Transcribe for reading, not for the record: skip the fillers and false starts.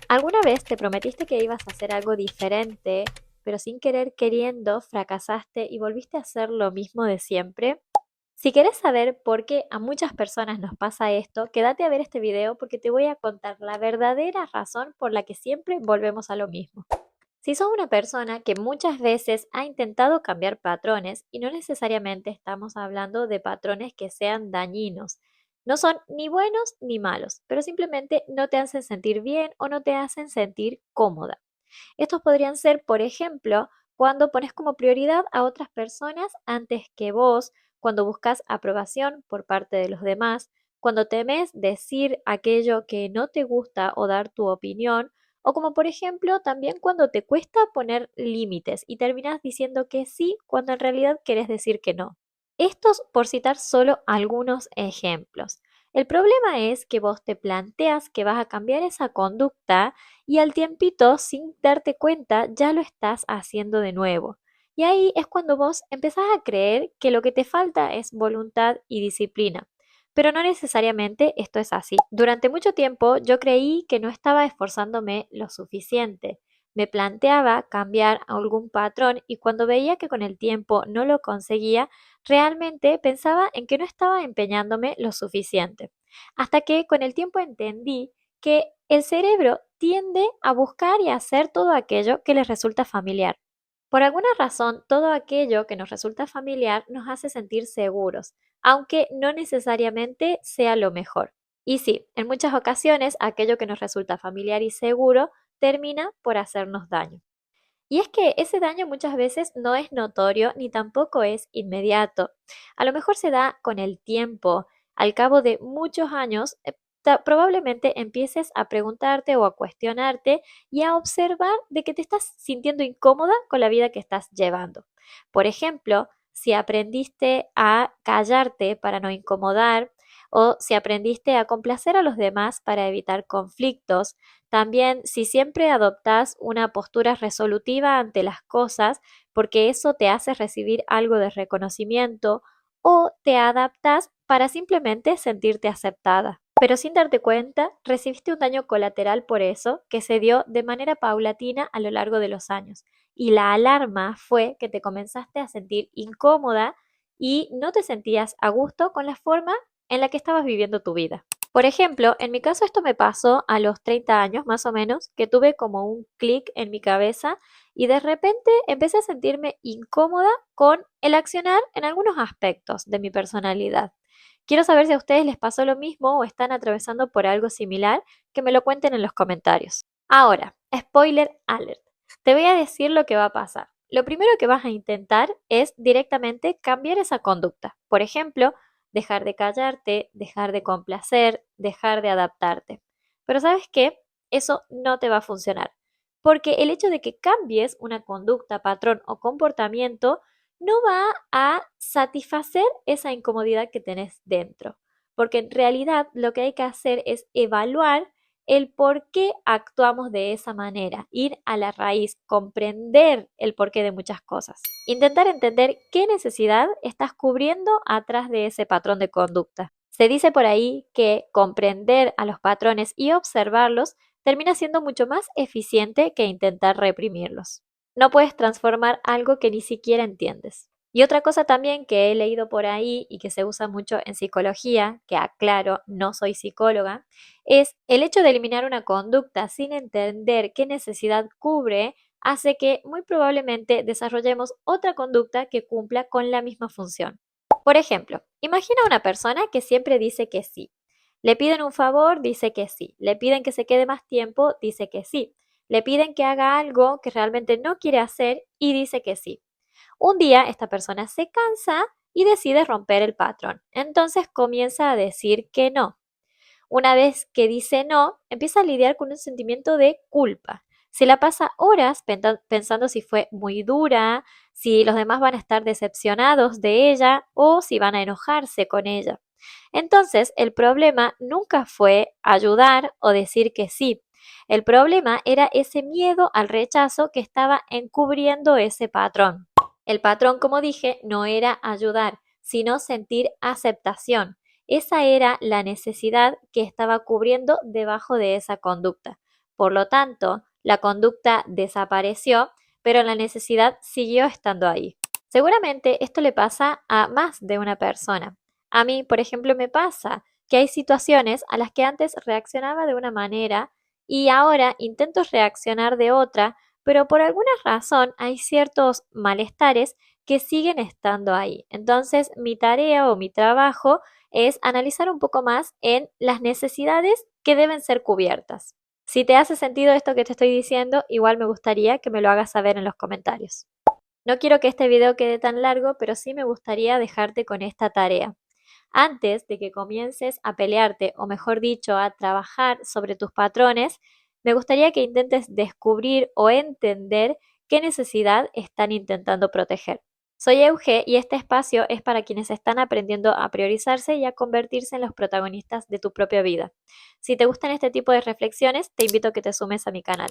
¿Alguna vez te prometiste que ibas a hacer algo diferente, pero sin querer queriendo fracasaste y volviste a hacer lo mismo de siempre? Si querés saber por qué a muchas personas nos pasa esto, quédate a ver este video porque te voy a contar la verdadera razón por la que siempre volvemos a lo mismo. Si sos una persona que muchas veces ha intentado cambiar patrones, y no necesariamente estamos hablando de patrones que sean dañinos, no son ni buenos ni malos, pero simplemente no te hacen sentir bien o no te hacen sentir cómoda. Estos podrían ser, por ejemplo, cuando pones como prioridad a otras personas antes que vos, cuando buscas aprobación por parte de los demás, cuando temes decir aquello que no te gusta o dar tu opinión, o como por ejemplo también cuando te cuesta poner límites y terminas diciendo que sí cuando en realidad querés decir que no. Estos por citar solo algunos ejemplos. El problema es que vos te planteas que vas a cambiar esa conducta y al tiempito, sin darte cuenta, ya lo estás haciendo de nuevo. Y ahí es cuando vos empezás a creer que lo que te falta es voluntad y disciplina. Pero no necesariamente esto es así. Durante mucho tiempo yo creí que no estaba esforzándome lo suficiente. Me planteaba cambiar algún patrón y cuando veía que con el tiempo no lo conseguía, realmente pensaba en que no estaba empeñándome lo suficiente. Hasta que con el tiempo entendí que el cerebro tiende a buscar y a hacer todo aquello que les resulta familiar. Por alguna razón, todo aquello que nos resulta familiar nos hace sentir seguros, aunque no necesariamente sea lo mejor. Y sí, en muchas ocasiones aquello que nos resulta familiar y seguro termina por hacernos daño. Y es que ese daño muchas veces no es notorio ni tampoco es inmediato. A lo mejor se da con el tiempo. Al cabo de muchos años, probablemente empieces a preguntarte o a cuestionarte y a observar de que te estás sintiendo incómoda con la vida que estás llevando. Por ejemplo, si aprendiste a callarte para no incomodar o si aprendiste a complacer a los demás para evitar conflictos, también si siempre adoptas una postura resolutiva ante las cosas, porque eso te hace recibir algo de reconocimiento, o te adaptas para simplemente sentirte aceptada. Pero sin darte cuenta, recibiste un daño colateral por eso, que se dio de manera paulatina a lo largo de los años. Y la alarma fue que te comenzaste a sentir incómoda y no te sentías a gusto con la forma en la que estabas viviendo tu vida. Por ejemplo, en mi caso esto me pasó a los 30 años más o menos, que tuve como un clic en mi cabeza y de repente empecé a sentirme incómoda con el accionar en algunos aspectos de mi personalidad. Quiero saber si a ustedes les pasó lo mismo o están atravesando por algo similar, que me lo cuenten en los comentarios. Ahora, spoiler alert. Te voy a decir lo que va a pasar. Lo primero que vas a intentar es directamente cambiar esa conducta. Por ejemplo, dejar de callarte, dejar de complacer, dejar de adaptarte. Pero ¿sabes qué? Eso no te va a funcionar, porque el hecho de que cambies una conducta, patrón o comportamiento no va a satisfacer esa incomodidad que tenés dentro, porque en realidad lo que hay que hacer es evaluar el por qué actuamos de esa manera, ir a la raíz, comprender el porqué de muchas cosas. Intentar entender qué necesidad estás cubriendo atrás de ese patrón de conducta. Se dice por ahí que comprender a los patrones y observarlos termina siendo mucho más eficiente que intentar reprimirlos. No puedes transformar algo que ni siquiera entiendes. Y otra cosa también que he leído por ahí y que se usa mucho en psicología, que aclaro, no soy psicóloga, es el hecho de eliminar una conducta sin entender qué necesidad cubre, hace que muy probablemente desarrollemos otra conducta que cumpla con la misma función. Por ejemplo, imagina una persona que siempre dice que sí. Le piden un favor, dice que sí. Le piden que se quede más tiempo, dice que sí. Le piden que haga algo que realmente no quiere hacer y dice que sí. Un día esta persona se cansa y decide romper el patrón. Entonces comienza a decir que no. Una vez que dice no, empieza a lidiar con un sentimiento de culpa. Se la pasa horas pensando si fue muy dura, si los demás van a estar decepcionados de ella o si van a enojarse con ella. Entonces, el problema nunca fue ayudar o decir que sí. El problema era ese miedo al rechazo que estaba encubriendo ese patrón. El patrón, como dije, no era ayudar, sino sentir aceptación. Esa era la necesidad que estaba cubriendo debajo de esa conducta. Por lo tanto, la conducta desapareció, pero la necesidad siguió estando ahí. Seguramente esto le pasa a más de una persona. A mí, por ejemplo, me pasa que hay situaciones a las que antes reaccionaba de una manera y ahora intento reaccionar de otra, pero por alguna razón hay ciertos malestares que siguen estando ahí. Entonces, mi tarea o mi trabajo es analizar un poco más en las necesidades que deben ser cubiertas. Si te hace sentido esto que te estoy diciendo, igual me gustaría que me lo hagas saber en los comentarios. No quiero que este video quede tan largo, pero sí me gustaría dejarte con esta tarea. Antes de que comiences a pelearte, o mejor dicho, a trabajar sobre tus patrones, me gustaría que intentes descubrir o entender qué necesidad están intentando proteger. Soy Euge y este espacio es para quienes están aprendiendo a priorizarse y a convertirse en los protagonistas de tu propia vida. Si te gustan este tipo de reflexiones, te invito a que te sumes a mi canal.